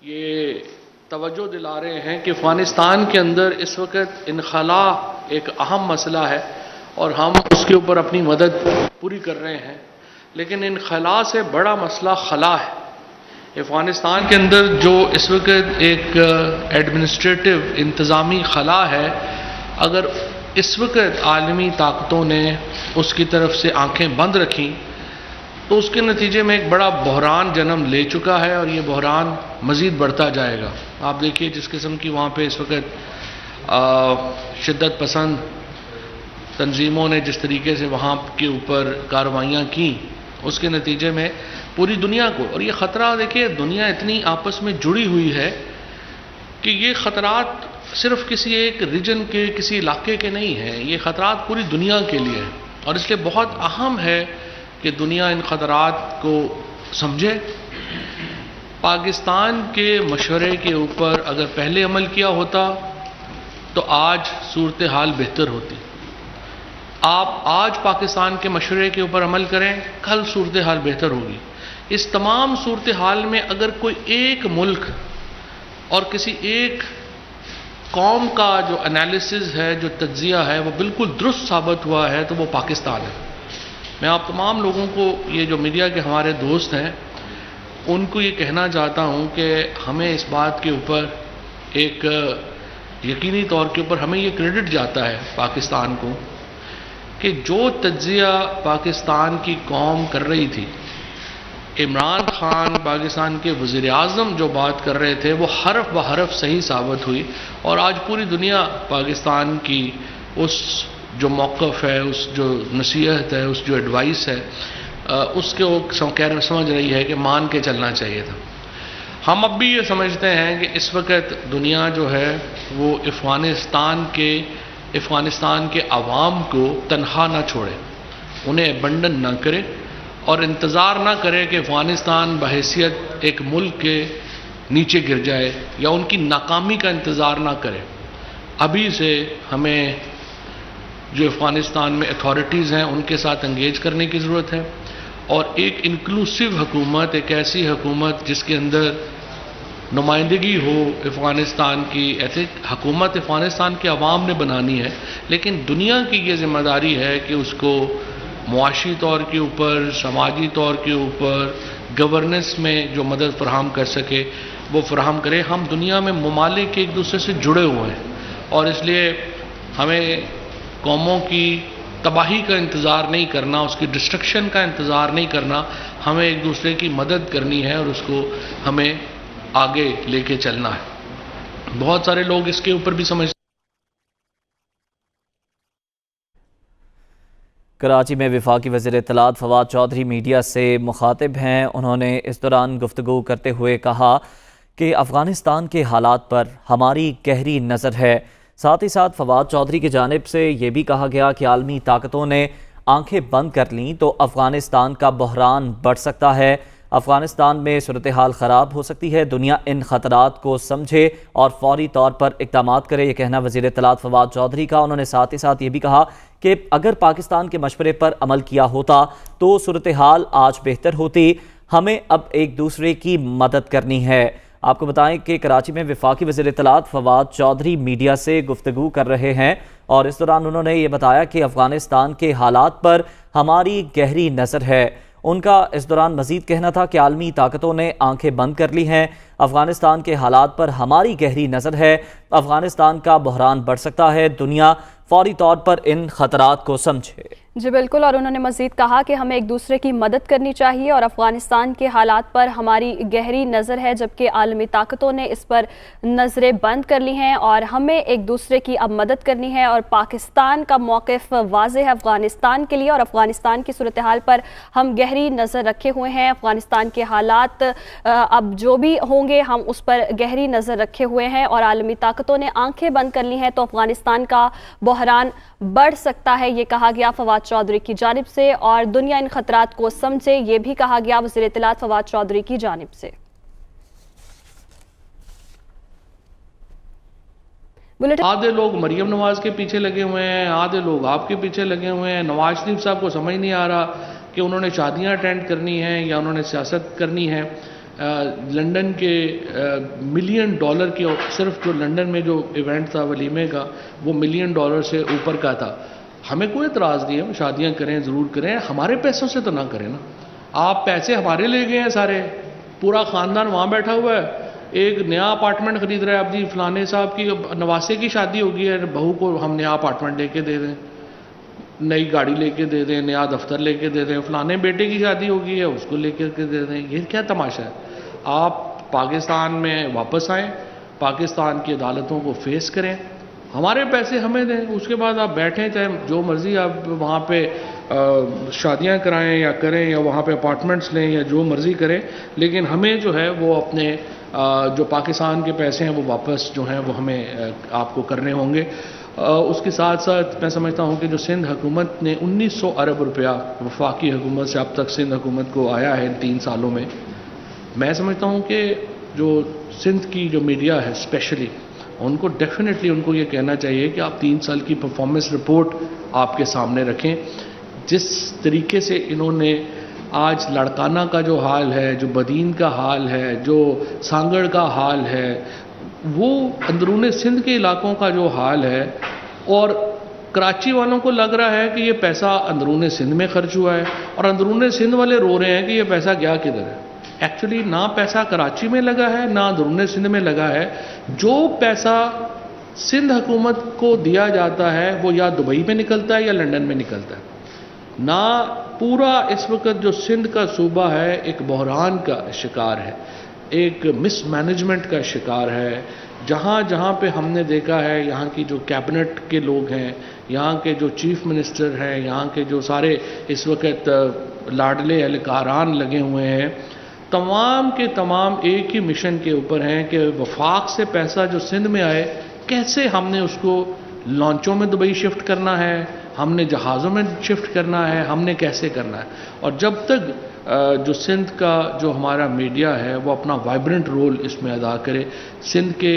یہ توجہ دلا رہے ہیں کہ افغانستان کے اندر اس وقت انخلا ایک اہم مسئلہ ہے اور ہم اس کے اوپر اپنی مدد پوری کر رہے ہیں، لیکن انخلا سے بڑا مسئلہ خلا ہے۔ افغانستان کے اندر جو اس وقت ایک ایڈمنسٹریٹو انتظامی خلا ہے، اگر اس وقت عالمی طاقتوں نے اس کی طرف سے آنکھیں بند رکھیں تو اس کے نتیجے میں ایک بڑا بحران جنم لے چکا ہے اور یہ بحران مزید بڑھتا جائے گا۔ آپ دیکھیے جس قسم کی وہاں پہ اس وقت شدت پسند تنظیموں نے جس طریقے سے وہاں کے اوپر کارروائیاں کی، اس کے نتیجے میں پوری دنیا کو، اور یہ خطرہ دیکھیے دنیا اتنی آپس میں جڑی ہوئی ہے کہ یہ خطرات صرف کسی ایک ریجن کے کسی علاقے کے نہیں ہیں، یہ خطرات پوری دنیا کے لیے ہیں، اور اس لیے بہت اہم ہے کہ دنیا ان خطرات کو سمجھے۔ پاکستان کے مشورے کے اوپر اگر پہلے عمل کیا ہوتا تو آج صورتحال بہتر ہوتی۔ آپ آج پاکستان کے مشورے کے اوپر عمل کریں، کل صورتحال بہتر ہوگی۔ اس تمام صورتحال میں اگر کوئی ایک ملک اور کسی ایک قوم کا جو انالیسز ہے، جو تجزیہ ہے، وہ بالکل درست ثابت ہوا ہے تو وہ پاکستان ہے۔ میں آپ تمام لوگوں کو، یہ جو میڈیا کے ہمارے دوست ہیں، ان کو یہ کہنا چاہتا ہوں کہ ہمیں اس بات کے اوپر ایک یقینی طور کے اوپر ہمیں یہ کریڈٹ جاتا ہے پاکستان کو کہ جو تجزیہ پاکستان کی قوم کر رہی تھی، عمران خان پاکستان کے وزیر اعظم جو بات کر رہے تھے، وہ حرف بحرف صحیح ثابت ہوئی، اور آج پوری دنیا پاکستان کی اس جو موقف ہے، اس جو نصیحت ہے، اس جو ایڈوائس ہے، اس کے وہ سمجھ رہی ہے کہ مان کے چلنا چاہیے تھا۔ ہم اب بھی یہ سمجھتے ہیں کہ اس وقت دنیا جو ہے وہ افغانستان کے عوام کو تنہا نہ چھوڑے، انہیں ایبنڈن نہ کرے اور انتظار نہ کرے کہ افغانستان بحیثیت ایک ملک کے نیچے گر جائے، یا ان کی ناکامی کا انتظار نہ کرے۔ ابھی سے ہمیں جو افغانستان میں اتھارٹیز ہیں ان کے ساتھ انگیج کرنے کی ضرورت ہے، اور ایک انکلوسیو حکومت، ایک ایسی حکومت جس کے اندر نمائندگی ہو افغانستان کی، ایسے حکومت افغانستان کے عوام نے بنانی ہے، لیکن دنیا کی یہ ذمہ داری ہے کہ اس کو معاشی طور کے اوپر، سماجی طور کے اوپر، گورننس میں جو مدد فراہم کر سکے وہ فراہم کرے۔ ہم دنیا میں ممالک ایک دوسرے سے جڑے ہوئے ہیں، اور اس لیے ہمیں قوموں کی تباہی کا انتظار نہیں کرنا، اس کی ڈسٹرکشن کا انتظار نہیں کرنا، ہمیں ایک دوسرے کی مدد کرنی ہے اور اس کو ہمیں آگے لے کے چلنا ہے۔ بہت سارے لوگ اس کے اوپر بھی سمجھتے ہیں۔ کراچی میں وفاقی وزیر اطلاعات فواد چودھری میڈیا سے مخاطب ہیں۔ انہوں نے اس دوران گفتگو کرتے ہوئے کہا کہ افغانستان کے حالات پر ہماری گہری نظر ہے۔ ساتھ ہی ساتھ فواد چودھری کی جانب سے یہ بھی کہا گیا کہ عالمی طاقتوں نے آنکھیں بند کر لیں تو افغانستان کا بحران بڑھ سکتا ہے، افغانستان میں صورتحال خراب ہو سکتی ہے، دنیا ان خطرات کو سمجھے اور فوری طور پر اقدامات کرے۔ یہ کہنا وزیر اطلاعات فواد چودھری کا۔ انہوں نے ساتھ ہی ساتھ یہ بھی کہا کہ اگر پاکستان کے مشورے پر عمل کیا ہوتا تو صورتحال آج بہتر ہوتی، ہمیں اب ایک دوسرے کی مدد کرنی ہے۔ آپ کو بتائیں کہ کراچی میں وفاقی وزیر اطلاعات فواد چودھری میڈیا سے گفتگو کر رہے ہیں، اور اس دوران انہوں نے یہ بتایا کہ افغانستان کے حالات پر ہماری گہری نظر ہے۔ ان کا اس دوران مزید کہنا تھا کہ عالمی طاقتوں نے آنکھیں بند کر لی ہیں، افغانستان کے حالات پر ہماری گہری نظر ہے، افغانستان کا بحران بڑھ سکتا ہے، دنیا فوری طور پر ان خطرات کو سمجھے۔ جی بالکل، اور انہوں نے مزید کہا کہ ہمیں ایک دوسرے کی مدد کرنی چاہیے اور افغانستان کے حالات پر ہماری گہری نظر ہے، جبکہ عالمی طاقتوں نے اس پر نظریں بند کر لی ہیں اور ہمیں ایک دوسرے کی اب مدد کرنی ہے، اور پاکستان کا موقف واضح ہے افغانستان کے لیے، اور افغانستان کی صورتحال پر ہم گہری نظر رکھے ہوئے ہیں۔ افغانستان کے حالات اب جو بھی ہوں گے ہم اس پر گہری نظر رکھے ہوئے ہیں، اور عالمی طاقتوں نے آنکھیں بند کر لی ہیں تو افغانستان کا بحران بڑھ سکتا ہے، یہ کہا گیا فواد چودھری کی جانب سے، اور دنیا ان خطرات کو سمجھے، یہ بھی کہا گیا وزیر اطلاعات فواد چودھری کی جانب سے۔ آدھے لوگ مریم نواز کے پیچھے لگے ہوئے ہیں، آدھے لوگ آپ کے پیچھے لگے ہوئے ہیں۔ نواز شریف صاحب کو سمجھ نہیں آ رہا کہ انہوں نے شادیاں اٹینڈ کرنی ہیں یا انہوں نے سیاست کرنی ہے۔ لندن کے ملین ڈالر کے، صرف جو لندن میں جو ایونٹ تھا ولیمے کا وہ ملین ڈالر سے اوپر کا تھا. ہمیں کوئی اعتراض نہیں ہے، شادیاں کریں ضرور کریں، ہمارے پیسوں سے تو نہ کریں نا. آپ پیسے ہمارے لے گئے ہیں سارے، پورا خاندان وہاں بیٹھا ہوا ہے، ایک نیا اپارٹمنٹ خرید رہا ہے. اب جی فلانے صاحب کی نواسے کی شادی ہوگی ہے، بہو کو ہم نیا اپارٹمنٹ لے کے دے دیں، نئی گاڑی لے کے دے دیں، نیا دفتر لے کے دے دیں. فلانے بیٹے کی شادی ہوگی ہے، اس کو لے کے دے دیں. یہ کیا تماشا ہے؟ آپ پاکستان میں واپس آئیں، پاکستان کی عدالتوں کو فیس کریں، ہمارے پیسے ہمیں دیں، اس کے بعد آپ بیٹھیں، چاہے جو مرضی آپ وہاں پہ شادیاں کرائیں یا کریں، یا وہاں پہ اپارٹمنٹس لیں، یا جو مرضی کریں، لیکن ہمیں جو ہے وہ اپنے جو پاکستان کے پیسے ہیں وہ واپس جو ہیں وہ ہمیں آپ کو کرنے ہوں گے. اس کے ساتھ ساتھ میں سمجھتا ہوں کہ جو سندھ حکومت نے 1900 ارب روپیہ وفاقی حکومت سے اب تک سندھ حکومت کو آیا ہے ان 3 سالوں میں، میں سمجھتا ہوں کہ جو سندھ کی جو میڈیا ہے اسپیشلی ان کو ڈیفینیٹلی ان کو یہ کہنا چاہیے کہ آپ 3 سال کی پرفارمنس رپورٹ آپ کے سامنے رکھیں. جس طریقے سے انہوں نے آج لاڑکانہ کا جو حال ہے، جو بدین کا حال ہے، جو سانگڑ کا حال ہے، وہ اندرون سندھ کے علاقوں کا جو حال ہے، اور کراچی والوں کو لگ رہا ہے کہ یہ پیسہ اندرون سندھ میں خرچ ہوا ہے، اور اندرون سندھ والے رو رہے ہیں کہ یہ پیسہ گیا کدھر ہے. ایکچولی نہ پیسہ کراچی میں لگا ہے نہ اندرون سندھ میں لگا ہے. جو پیسہ سندھ حکومت کو دیا جاتا ہے وہ یا دبئی میں نکلتا ہے یا لندن میں نکلتا ہے. نہ پورا اس وقت جو سندھ کا صوبہ ہے ایک بحران کا شکار ہے، ایک مس مینجمنٹ کا شکار ہے. جہاں جہاں پہ ہم نے دیکھا ہے یہاں کی جو کیبنٹ کے لوگ ہیں، یہاں کے جو چیف منسٹر ہیں، یہاں کے جو سارے اس وقت لاڈلے اہلکاران لگے ہوئے ہیں، تمام کے تمام ایک ہی مشن کے اوپر ہیں کہ وفاق سے پیسہ جو سندھ میں آئے کیسے ہم نے اس کو لانچوں میں دبئی شفٹ کرنا ہے، ہم نے جہازوں میں شفٹ کرنا ہے، ہم نے کیسے کرنا ہے. اور جب تک جو سندھ کا جو ہمارا میڈیا ہے وہ اپنا وائبرنٹ رول اس میں ادا کرے، سندھ کے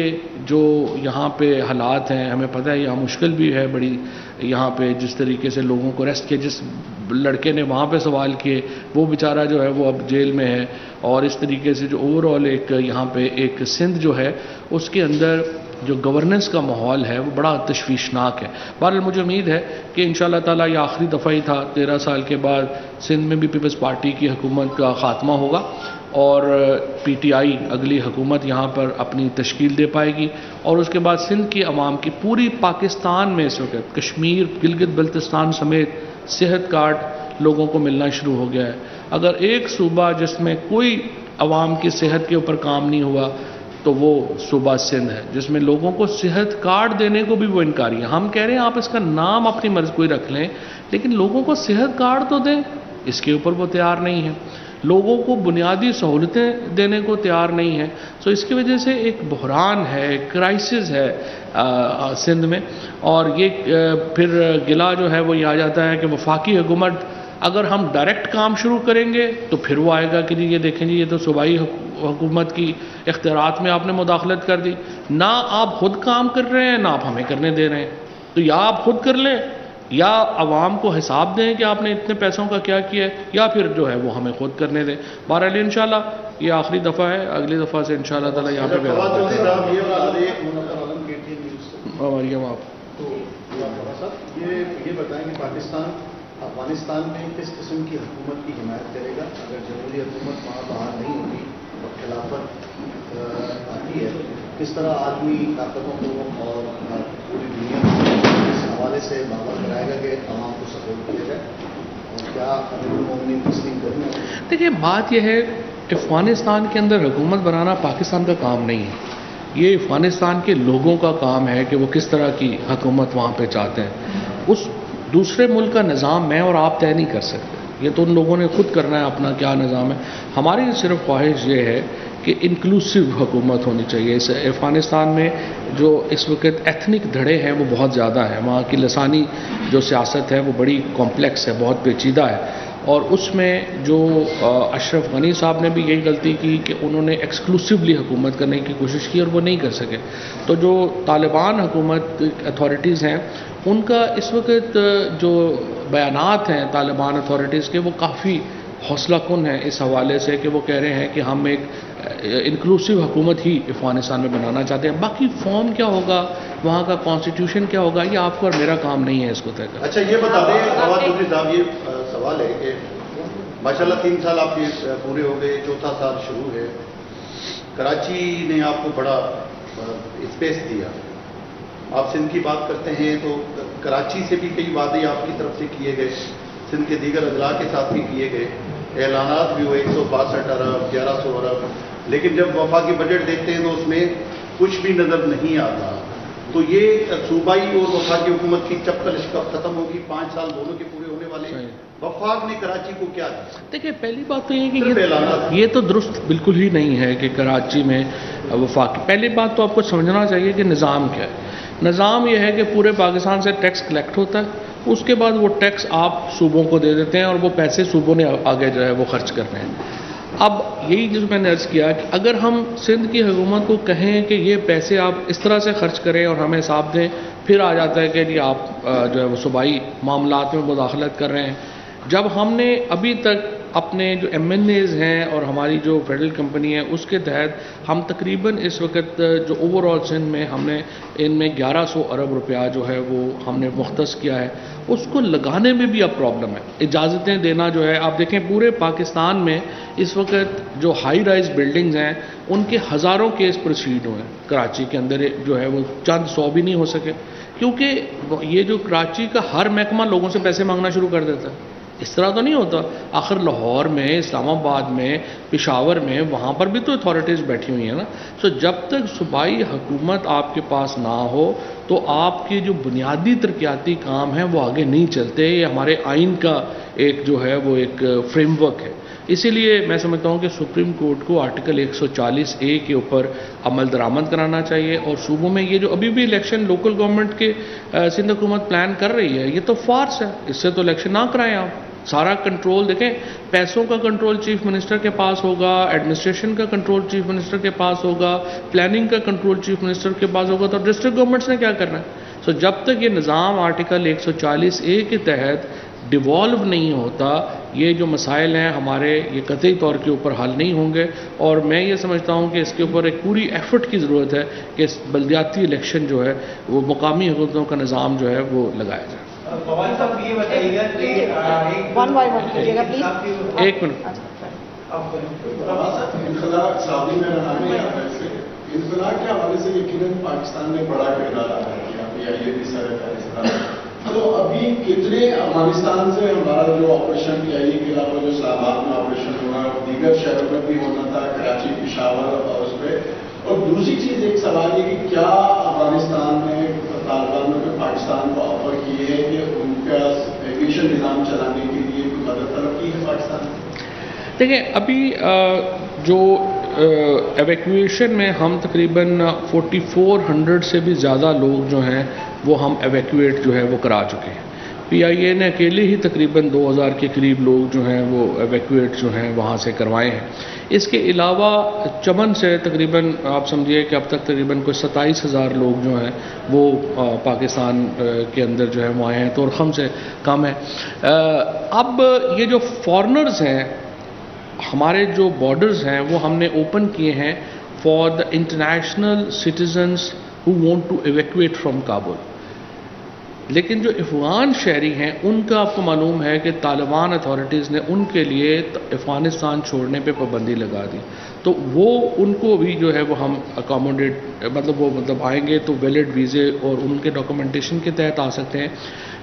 جو یہاں پہ حالات ہیں، ہمیں پتہ ہے یہاں مشکل بھی ہے بڑی، یہاں پہ جس طریقے سے لوگوں کو ریسٹ کیا، جس لڑکے نے وہاں پہ سوال کیے وہ بیچارہ جو ہے وہ اب جیل میں ہے، اور اس طریقے سے جو اوور آل ایک یہاں پہ ایک سندھ جو ہے اس کے اندر جو گورننس کا ماحول ہے وہ بڑا تشویشناک ہے. بہرحال مجھے امید ہے کہ انشاءاللہ تعالیٰ یہ آخری دفعہ ہی تھا، 13 سال کے بعد سندھ میں بھی پیپلز پارٹی کی حکومت کا خاتمہ ہوگا، اور پی ٹی آئی اگلی حکومت یہاں پر اپنی تشکیل دے پائے گی. اور اس کے بعد سندھ کی عوام کی پوری پاکستان میں اس وقت کشمیر، گلگت بلتستان سمیت صحت کارڈ لوگوں کو ملنا شروع ہو گیا ہے. اگر ایک صوبہ جس میں کوئی عوام کی صحت کے اوپر کام نہیں ہوا تو وہ صوبہ سندھ ہے، جس میں لوگوں کو صحت کارڈ دینے کو بھی وہ انکاری ہیں. ہم کہہ رہے ہیں آپ اس کا نام اپنی مرضی کوئی رکھ لیں، لیکن لوگوں کو صحت کارڈ تو دیں، اس کے اوپر وہ تیار نہیں ہیں. لوگوں کو بنیادی سہولتیں دینے کو تیار نہیں ہیں. سو اس کی وجہ سے ایک بحران ہے، ایک کرائسس ہے سندھ میں. اور یہ پھر گلہ جو ہے وہ یہ آ جاتا ہے کہ وفاقی حکومت اگر ہم ڈائریکٹ کام شروع کریں گے تو پھر وہ آئے گا کہ جی یہ دیکھیں جی یہ تو صوبائی حکومت کی اختیارات میں آپ نے مداخلت کر دی. نہ آپ خود کام کر رہے ہیں نہ آپ ہمیں کرنے دے رہے ہیں. تو یا آپ خود کر لیں یا عوام کو حساب دیں کہ آپ نے اتنے پیسوں کا کیا کیا ہے، یا پھر جو ہے وہ ہمیں خود کرنے دیں. بہرحال انشاءاللہ یہ آخری دفعہ ہے، اگلی دفعہ سے انشاءاللہ تعالیٰ یہاں پہ یہ بتائیں کہ پاکستان افغانستان میں کس قسم کی حکومت کی حمایت کرے گا اگر جمہوری حکومت وہاں باہر نہیں ہوگی اور خلافت آتی ہے؟ کس طرح عالمی طاقتوں کو اور پوری دنیا کو اس حوالے سے باور کرائے گا کہ عوام کو سپورٹ کیا جائے، اور کیا امیر المومنین تسلیم کریں گے؟ دیکھیے بات یہ ہے افغانستان کے اندر حکومت بنانا پاکستان کا کام نہیں ہے، یہ افغانستان کے لوگوں کا کام ہے کہ وہ کس طرح کی حکومت وہاں پہ چاہتے ہیں. اس دوسرے ملک کا نظام میں اور آپ طے نہیں کر سکتے، یہ تو ان لوگوں نے خود کرنا ہے اپنا کیا نظام ہے. ہماری صرف خواہش یہ ہے کہ انکلوسیو حکومت ہونی چاہیے. اس افغانستان میں جو اس وقت ایتھنک دھڑے ہیں وہ بہت زیادہ ہیں، وہاں کی لسانی جو سیاست ہے وہ بڑی کمپلیکس ہے، بہت پیچیدہ ہے. اور اس میں جو اشرف غنی صاحب نے بھی یہی غلطی کی کہ انہوں نے ایکسکلوسیولی حکومت کرنے کی کوشش کی اور وہ نہیں کر سکے. تو جو طالبان حکومت اتھارٹیز ہیں ان کا اس وقت جو بیانات ہیں طالبان اتھارٹیز کے وہ کافی حوصلہ کن ہیں اس حوالے سے کہ وہ کہہ رہے ہیں کہ ہم ایک انکلوسیو حکومت ہی افغانستان میں بنانا چاہتے ہیں. باقی فارم کیا ہوگا, وہاں کا کانسٹیٹیوشن کیا ہوگا, یہ آپ کو اور میرا کام نہیں ہے اس کو طے کرنا. اچھا یہ بتا دیں فواد چودھری صاحب, یہ سوال ہے کہ ماشاءاللہ 3 سال آپ کے پورے ہو گئے, 4تھا سال شروع ہے. کراچی نے آپ کو بڑا اسپیس دیا. آپ سندھ کی بات کرتے ہیں تو کراچی سے بھی کئی وعدے آپ کی طرف سے کیے گئے, سندھ کے دیگر اضلاع کے ساتھ بھی کیے گئے, اعلانات بھی ہوئے 162 ارب 1100 ارب, لیکن جب وفاقی بجٹ دیکھتے ہیں تو اس میں کچھ بھی نظر نہیں آتا. تو یہ صوبائی اور وفاقی حکومت کی چپکل اشکف ختم ہوگی, 5 سال دونوں کے پورے ہونے والے ہیں. وفاق نے کراچی کو کیا دیا؟ دیکھیں پہلی بات تو یہ کہ یہ تو درست بالکل ہی نہیں ہے کہ کراچی میں وفاق. پہلی بات تو آپ کو سمجھنا چاہیے کہ نظام کیا ہے. نظام یہ ہے کہ پورے پاکستان سے ٹیکس کلیکٹ ہوتا ہے, اس کے بعد وہ ٹیکس آپ صوبوں کو دے دیتے ہیں اور وہ پیسے صوبوں نے آگے جو ہے وہ خرچ کرنے ہیں. اب یہی جو میں نے عرض کیا کہ اگر ہم سندھ کی حکومت کو کہیں کہ یہ پیسے آپ اس طرح سے خرچ کریں اور ہمیں حساب دیں, پھر آ جاتا ہے کہ جی آپ جو ہے وہ صوبائی معاملات میں مداخلت کر رہے ہیں. جب ہم نے ابھی تک اپنے جو MNAs ہیں اور ہماری جو فیڈرل کمپنی ہے اس کے تحت ہم تقریباً اس وقت جو اوور آل سندھ میں ہم نے ان میں 1100 ارب روپیہ جو ہے وہ ہم نے مختص کیا ہے, اس کو لگانے میں بھی اب پرابلم ہے. اجازتیں دینا جو ہے, آپ دیکھیں پورے پاکستان میں اس وقت جو ہائی رائز بلڈنگز ہیں ان کے ہزاروں کیس پروسیڈ ہوئے ہیں. کراچی کے اندر جو ہے وہ چند 100 بھی نہیں ہو سکے, کیونکہ یہ جو کراچی کا ہر محکمہ لوگوں سے پیسے مانگنا شروع کر دیتا ہے. اس طرح تو نہیں ہوتا. آخر لاہور میں, اسلام آباد میں, پشاور میں, وہاں پر بھی تو اتھارٹیز بیٹھی ہوئی ہیں نا. سو جب تک صوبائی حکومت آپ کے پاس نہ ہو تو آپ کے جو بنیادی ترقیاتی کام ہیں وہ آگے نہیں چلتے. یہ ہمارے آئین کا ایک جو ہے وہ ایک فریم ورک ہے. اسی لیے میں سمجھتا ہوں کہ سپریم کورٹ کو آرٹیکل 140A کے اوپر عمل درآمد کرانا چاہیے. اور صوبوں میں یہ جو ابھی بھی الیکشن لوکل گورنمنٹ کے سندھ حکومت پلان کر رہی ہے, یہ تو فارس ہے. اس سے تو الیکشن نہ کرائیں آپ. سارا کنٹرول دیکھیں, پیسوں کا کنٹرول چیف منسٹر کے پاس ہوگا, ایڈمنسٹریشن کا کنٹرول چیف منسٹر کے پاس ہوگا, پلاننگ کا کنٹرول چیف منسٹر کے پاس ہوگا. تو ڈسٹرکٹ گورنمنٹس نے کیا کرنا ہے؟ سو جب تک یہ نظام آرٹیکل 140A کے تحت ڈیوالو نہیں ہوتا, یہ جو مسائل ہیں ہمارے یہ قطعی طور کے اوپر حل نہیں ہوں گے. اور میں یہ سمجھتا ہوں کہ اس کے اوپر ایک پوری ایفرٹ کی ضرورت ہے کہ بلدیاتی الیکشن جو ہے وہ مقامی حکومتوں کا نظام جو ہے وہ لگایا جائے. فواد صاحب یہ بتائیے گا کہ ایک منٹ. انخلا سعودی میں رہنے انخلا کے حوالے سے یقیناً پاکستان نے بڑا کردار ادا کیا. یہ بھی سر تو ابھی کتنے افغانستان سے ہمارا جو آپریشن PIA کے علاوہ جو اسلام آباد میں آپریشن ہونا, دیگر شہروں میں بھی ہونا تھا, کراچی, پشاور اور اس پہ. اور دوسری چیز ایک سوال یہ کہ کیا افغانستان نے طالبان نے پاکستان کو آفر کی ہے کہ ان کا ایویشن نظام چلانے کے لیے کوئی مدد طلب کی ہے پاکستان نے؟ دیکھیں ابھی جو ایویکویشن میں ہم تقریباً 4400 سے بھی زیادہ لوگ جو ہیں وہ ہم ایویکویٹ جو ہے وہ کرا چکے ہیں. PIA نے اکیلے ہی تقریباً 2000 کے قریب لوگ جو ہیں وہ ایویکویٹ جو ہیں وہاں سے کروائے ہیں. اس کے علاوہ چمن سے تقریباً آپ سمجھیے کہ اب تک تقریباً کوئی 27,000 لوگ جو ہیں وہ پاکستان کے اندر جو ہے وہ آئے ہیں. تورخم سے کم ہے. اب یہ جو فارنرز ہیں, ہمارے جو بارڈرز ہیں وہ ہم نے اوپن کیے ہیں for the international citizens who want to evacuate from Kabul. لیکن جو افغان شہری ہیں ان کا آپ کو معلوم ہے کہ طالبان اتھارٹیز نے ان کے لیے افغانستان چھوڑنے پہ پابندی لگا دی. تو وہ ان کو بھی جو ہے وہ ہم اکاموڈیٹ مطلب آئیں گے تو ویلڈ ویزے اور ان کے ڈاکومنٹیشن کے تحت آ سکتے ہیں.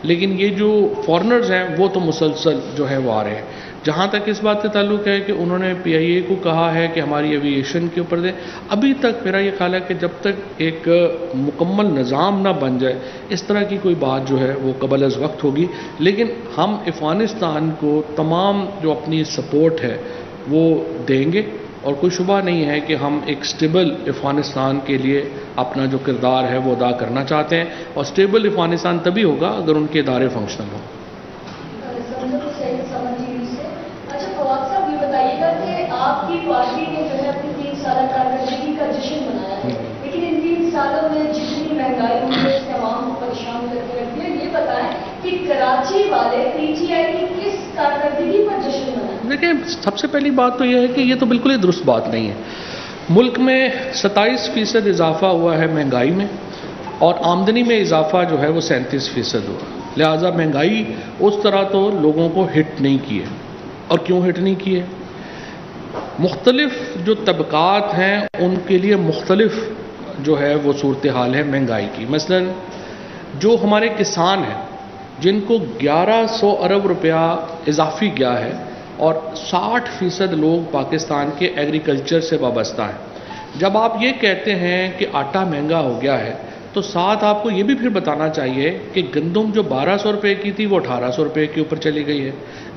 لیکن یہ جو فارنرز ہیں وہ تو مسلسل جو ہے وہ آ رہے ہیں. جہاں تک اس بات کا تعلق ہے کہ انہوں نے PIA کو کہا ہے کہ ہماری ایویشن کے اوپر دیں, ابھی تک میرا یہ خیال ہے کہ جب تک ایک مکمل نظام نہ بن جائے اس طرح کی کوئی بات جو ہے وہ قبل از وقت ہوگی. لیکن ہم افغانستان کو تمام جو اپنی سپورٹ ہے وہ دیں گے, اور کوئی شبہ نہیں ہے کہ ہم ایک سٹیبل افغانستان کے لیے اپنا جو کردار ہے وہ ادا کرنا چاہتے ہیں. اور سٹیبل افغانستان تبھی ہوگا اگر ان کے ادارے فنکشنل ہوں. آپ کی پارٹی نے جو ہے اپنی 3 سالہ کارکردگی کا جشن منایا ہے, لیکن ان 3 سالوں میں جتنی مہنگائی ہوئی ہے اس نے عوام کو پریشان کر کے رکھ دیا. یہ بتائیں کہ کراچی والے PTI کی کس کارکردگی پر جشن منائے؟ دیکھیں سب سے پہلی بات تو یہ ہے کہ یہ تو بالکل ہی درست بات نہیں ہے. ملک میں 27% اضافہ ہوا ہے مہنگائی میں، اور آمدنی میں اضافہ جو ہے وہ 37% ہوا. لہٰذا مہنگائی اس طرح تو لوگوں کو ہٹ نہیں کی ہے. اور کیوں ہٹ نہیں کی ہے؟ مختلف جو طبقات ہیں ان کے لیے مختلف جو ہے وہ صورتحال ہے مہنگائی کی. مثلا جو ہمارے کسان ہیں جن کو 1100 ارب روپیہ اضافی گیا ہے، اور 60% لوگ پاکستان کے ایگریکلچر سے وابستہ ہیں. جب آپ یہ کہتے ہیں کہ آٹا مہنگا ہو گیا ہے تو ساتھ آپ کو یہ بھی پھر بتانا چاہیے کہ گندم جو 1200 روپے کی تھی وہ 1800 روپے کے اوپر چلی گئی ہے.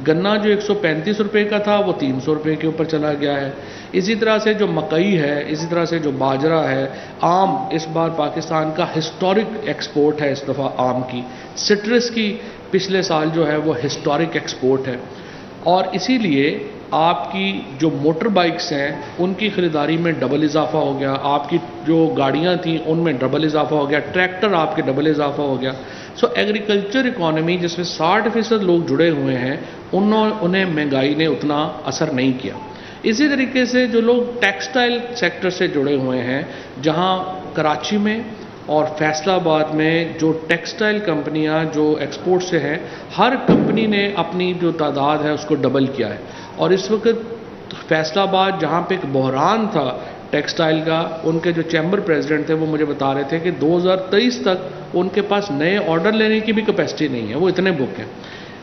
گنا جو 135 روپے کا تھا وہ 300 روپے کے اوپر چلا گیا ہے. اسی طرح سے جو مکئی ہے، اسی طرح سے جو باجرہ ہے، آم اس بار پاکستان کا ہسٹورک ایکسپورٹ ہے اس دفعہ آم کی. سٹرس کی پچھلے سال جو ہے وہ ہسٹورک ایکسپورٹ ہے. اور اسی لیے آپ کی جو موٹر بائکس ہیں ان کی خریداری میں ڈبل اضافہ ہو گیا، آپ کی جو گاڑیاں تھیں ان میں ڈبل اضافہ ہو گیا، ٹریکٹر آپ کے ڈبل اضافہ ہو گیا. سو ایگریکلچر اکانومی جس میں 60% لوگ جڑے ہوئے ہیں انہیں مہنگائی نے اتنا اثر نہیں کیا. اسی طریقے سے جو لوگ ٹیکسٹائل سیکٹر سے جڑے ہوئے ہیں، جہاں کراچی میں اور فیصلہ آباد میں جو ٹیکسٹائل کمپنیاں جو ایکسپورٹ سے ہیں، ہر کمپنی نے اپنی جو تعداد ہے اس کو ڈبل کیا ہے. اور اس وقت فیصلہ آباد جہاں پہ ایک بحران تھا ٹیکسٹائل کا، ان کے جو چیمبر پریزیڈنٹ تھے وہ مجھے بتا رہے تھے کہ 2023 تک ان کے پاس نئے آرڈر لینے کی بھی کیپیسٹی نہیں ہے، وہ اتنے بک ہیں.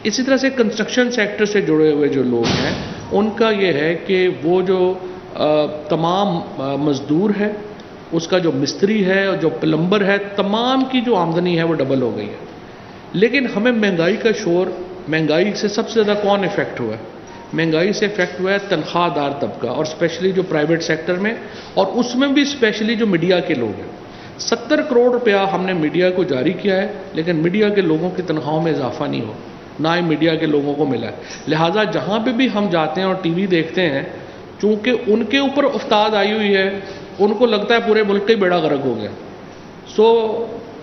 اسی طرح سے کنسٹرکشن سیکٹر سے جڑے ہوئے جو لوگ ہیں ان کا یہ ہے کہ وہ جو تمام مزدور ہے، اس کا جو مستری ہے اور جو پلمبر ہے، تمام کی جو آمدنی ہے وہ ڈبل ہو گئی ہے. لیکن ہمیں مہنگائی کا شور، مہنگائی سے سب سے زیادہ کون افیکٹ ہوا ہے؟ مہنگائی سے افیکٹ ہوا ہے تنخواہ دار طبقہ، اور اسپیشلی جو پرائیویٹ سیکٹر میں، اور اس میں بھی اسپیشلی جو میڈیا کے لوگ ہیں. 70 کروڑ روپیہ ہم نے میڈیا کو جاری کیا ہے، لیکن میڈیا کے لوگوں کی تنخواہوں میں اضافہ نہیں ہو، نہ ہی میڈیا کے لوگوں کو ملا ہے. لہٰذا جہاں پہ بھی ہم جاتے ہیں اور ٹی وی دیکھتے ہیں، چونکہ ان کے اوپر افتاد آئی ہوئی ہے، ان کو لگتا ہے پورے ملک کا بیڑا غرق ہو گیا. سو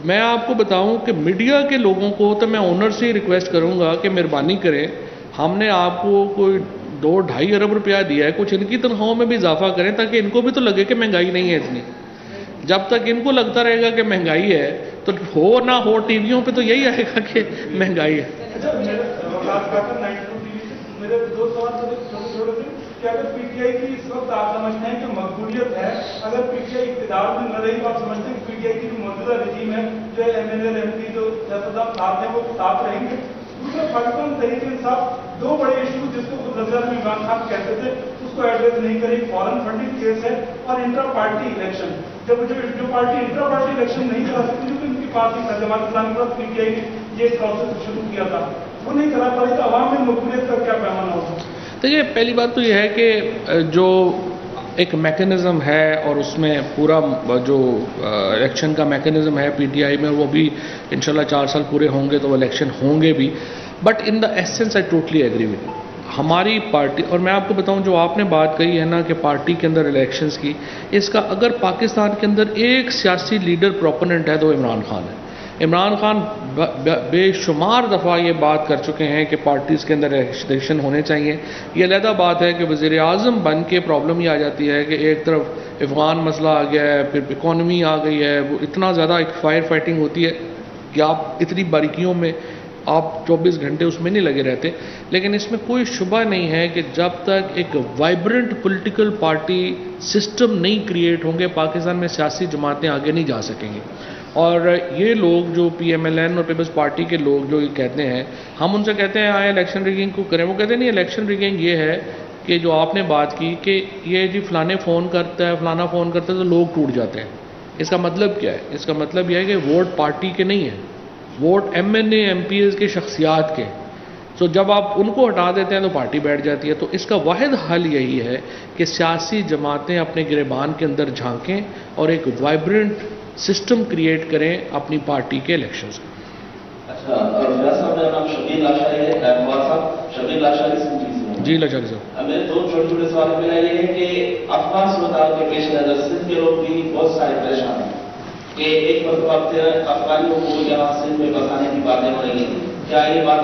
میں آپ کو بتاؤں کہ میڈیا کے لوگوں کو تو میں اونر سے ہی ریکویسٹ کروں گا کہ مہربانی کریں، ہم نے آپ کو کوئی 2-2.5 ارب روپیہ دیا ہے، کچھ ان کی تنخواہوں میں بھی اضافہ کریں تاکہ ان کو بھی تو لگے کہ مہنگائی نہیں ہے اتنی. جب تک ان کو لگتا رہے گا کہ مہنگائی ہے تو ہو نہ ہو ٹی ویوں پہ تو یہی آئے گا کہ مہنگائی ہے. میرے دو سوال چھوٹے سے کہ اگر پی ٹی آئی کی اس وقت آپ سمجھتے ہیں کہ مقبولیت ہے، اگر پی ٹی آئی اقتدار میں نہ رہی تو آپ سمجھتے ہیں کہ پی ٹی آئی کی جو موجودہ رجیم ہے، جو M L A M P جو ساتھ ہیں وہ ساتھ رہیں گے؟ دوسرا پاکستان تحریک انصاف 2 بڑے ایشو جس کو خود نظر میں عمران خان کہتے تھے اس کو ایڈریس نہیں کری، فارن فنڈنگ کیس ہے اور انٹرا پارٹی الیکشن. جب جو پارٹی انٹرا پارٹی الیکشن نہیں کرا سکتی کیونکہ ان کی پارٹی جماعت اسلامی کے بعد پی ٹی آئی نے یہ پروسیس شروع کیا تھا، وہ نہیں کرا پائی، تو عوام میں مقبولیت کا کیا پیمانہ ہوگا؟ دیکھیے، پہلی بات تو یہ ہے کہ جو ایک میکینزم ہے اور اس میں پورا جو الیکشن کا میکینزم ہے پی ٹی آئی میں، وہ بھی انشاءاللہ 4 سال پورے ہوں گے تو وہ الیکشن ہوں گے بھی. But in the essence I totally agree with ہماری پارٹی. اور میں آپ کو بتاؤں جو آپ نے بات کہی ہے نا کہ پارٹی کے اندر الیکشنز کی، اس کا اگر پاکستان کے اندر ایک سیاسی لیڈر پروپوننٹ ہے تو عمران خان ہے. عمران خان بے شمار دفعہ یہ بات کر چکے ہیں کہ پارٹیز کے اندر الیکشن ہونے چاہیے. یہ علیحدہ بات ہے کہ وزیر اعظم بن کے پرابلم یہ آ جاتی ہے کہ ایک طرف افغان مسئلہ آ گیا ہے، پھر اکانومی آ گئی ہے، وہ اتنا زیادہ ایک فائر فائٹنگ ہوتی ہے کہ آپ اتنی باریکیوں میں آپ 24 گھنٹے اس میں نہیں لگے رہتے. لیکن اس میں کوئی شبہ نہیں ہے کہ جب تک ایک وائبرنٹ پولیٹیکل پارٹی سسٹم نہیں کریٹ ہوں گے، پاکستان میں سیاسی جماعتیں آگے نہیں جا سکیں گی. اور یہ لوگ جو پی ایم ایل این اور پیپلز پارٹی کے لوگ جو یہ کہتے ہیں، ہم ان سے کہتے ہیں آئے الیکشن ریگنگ کو کریں، وہ کہتے ہیں نہیں، الیکشن ریگنگ یہ ہے کہ جو آپ نے بات کی کہ یہ جی فلانے فون کرتا ہے، فلانا فون کرتا ہے تو لوگ ٹوٹ جاتے ہیں. اس کا مطلب کیا ہے؟ اس کا مطلب یہ ہے کہ ووٹ پارٹی کے نہیں ہے، vote M N A M P A's کے شخصیات کے. سو جب آپ ان کو ہٹا دیتے ہیں تو پارٹی بیٹھ جاتی ہے. تو اس کا واحد حل یہی ہے کہ سیاسی جماعتیں اپنے گریبان کے اندر جھانکیں اور ایک وائبرنٹ سسٹم کریٹ کریں اپنی پارٹی کے الیکشنز کا. اچھا، فیاض صاحب میرا نام شبیر لاشاری ہے، شبیر لاشاری سے جی لاشاری صاحب. میرے 2 چھوٹے صوال. میرا یہ ہے کہ افغان صورتحال کے پیش نظر سندھ کے لوگ بھی بہت سارے پریشان ہیں کہ ایک مرتبہ افغانیوں کو یہاں سندھ میں بسانے کی باتیں ہو رہی ہیں. کیا یہ بات